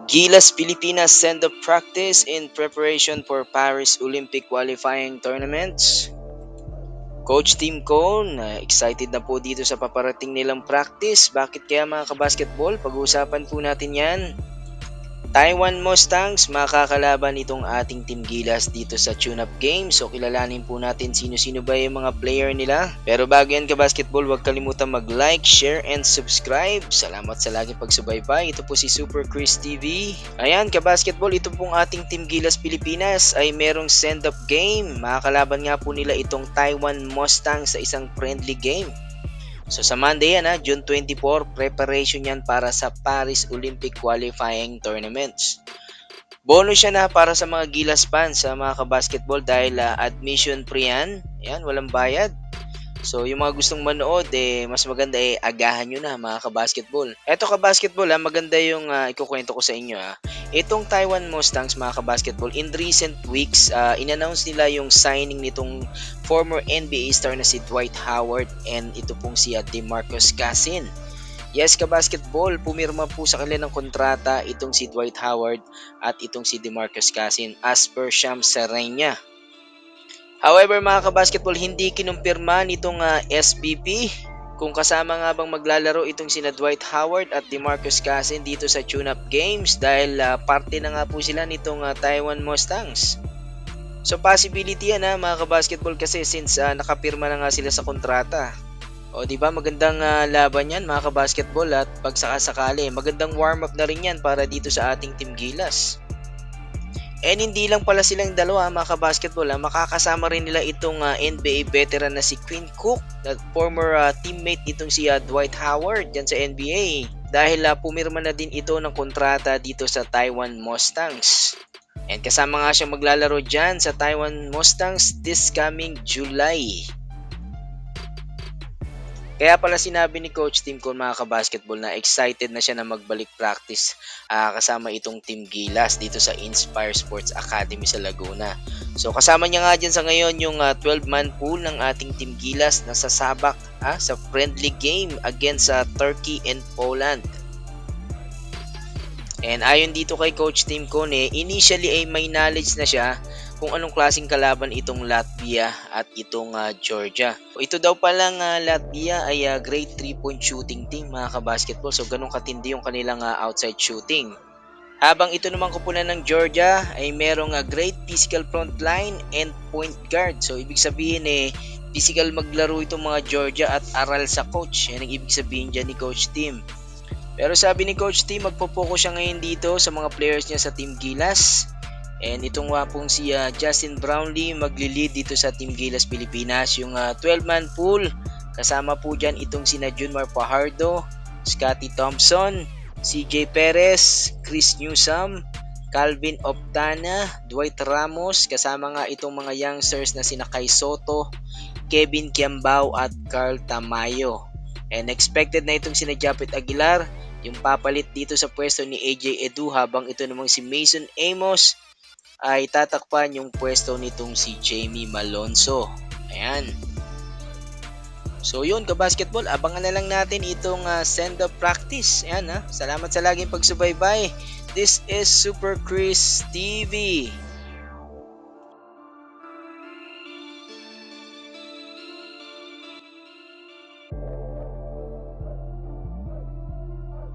Gilas Pilipinas send up practice in preparation for Paris Olympic qualifying tournaments. Coach Tim Cone, excited na po dito sa paparating nilang practice. Bakit kaya mga kabasketball? Pag-uusapan po natin yan. Taiwan Mustangs makakalaban itong ating Team Gilas dito sa tune-up game. So kilalanin po natin sino-sino ba yung mga player nila. Pero bago yan ka-basketball, huwag kalimutan mag-like, share, and subscribe. Salamat sa laging pagsubaybay. Ito po si Super Chris TV. Ayan ka-basketball, ito pong ating Team Gilas Pilipinas ay merong send-up game. Makakalaban nga po nila itong Taiwan Mustangs sa isang friendly game. So sa Monday yan June 24, preparation yan para sa Paris Olympic qualifying tournaments. Bonus siya para sa mga Gilas fans sa mga kabasketball dahil admission free yan. Yan, walang bayad. So yung mga gustong manood, mas maganda agahan nyo na mga kabasketball. Eto kabasketball maganda yung ikukwento ko sa inyo. Itong Taiwan Mustangs mga kabasketball, in recent weeks, in-announce nila yung signing nitong former NBA star na si Dwight Howard and ito pong si DeMarcus Cousins. Yes kabasketball, pumirma po sa kanila ng kontrata itong si Dwight Howard at itong si DeMarcus Cousins as per Shams Charania. However mga kabasketball, hindi kinumpirma nitong SBP kung kasama nga bang maglalaro itong sina Dwight Howard at DeMarcus Cousins dito sa tune-up games dahil parte na nga po sila nitong Taiwan Mustangs. So possibility yan mga kabasketball kasi since nakapirma na nga sila sa kontrata. O di ba magandang laban yan mga kabasketball at pag sakasakali, magandang warm up na rin yan para dito sa ating Team Gilas. And hindi lang pala silang dalawa mga kabasketball, makakasama rin nila itong NBA veteran na si Quinn Cook, na former teammate itong si Dwight Howard dyan sa NBA. Dahil pumirma na din ito ng kontrata dito sa Taiwan Mustangs. And kasama nga siyang maglalaro dyan sa Taiwan Mustangs this coming July. Kaya pala sinabi ni Coach Tim Cone mga kabasketball na excited na siya na magbalik practice kasama itong Team Gilas dito sa Inspire Sports Academy sa Laguna. So kasama niya nga dyan sa ngayon yung 12-man pool ng ating Team Gilas na sasabak sa friendly game against Turkey and Poland. And ayon dito kay Coach Tim Cone, initially ay may knowledge na siya kung anong klaseng kalaban itong Latvia at itong Georgia. Ito daw palang Latvia ay grade 3-point shooting team mga kabasketball. So ganun katindi yung kanilang outside shooting. Habang ito naman kupunan ng Georgia ay merong great physical front line and point guard. So ibig sabihin physical maglaro itong mga Georgia at aral sa coach. Yan ang ibig sabihin dyan ni Coach Tim. Pero sabi ni Coach Tim, magpo-focus siya ngayon dito sa mga players niya sa Team Gilas. And itong pong si Justin Brownlee magli-lead dito sa Team Gilas Pilipinas. Yung 12-man pool, kasama po dyan itong sina Junmar Fajardo, Scottie Thompson, CJ Perez, Chris Newsome, Calvin Optana, Dwight Ramos, kasama nga itong mga youngsters na sina Kai Soto, Kevin Kiambao at Carl Tamayo. And expected na itong sina Japet Aguilar, yung papalit dito sa pwesto ni AJ Edu, habang ito namang si Mason Amos ay tatakpan yung pwesto nitong si Jamie Malonzo. Ayan. So yun ka-basketball, abangan na lang natin itong send-up practice. Ayan Salamat sa laging pagsubaybay. This is Super Chris TV.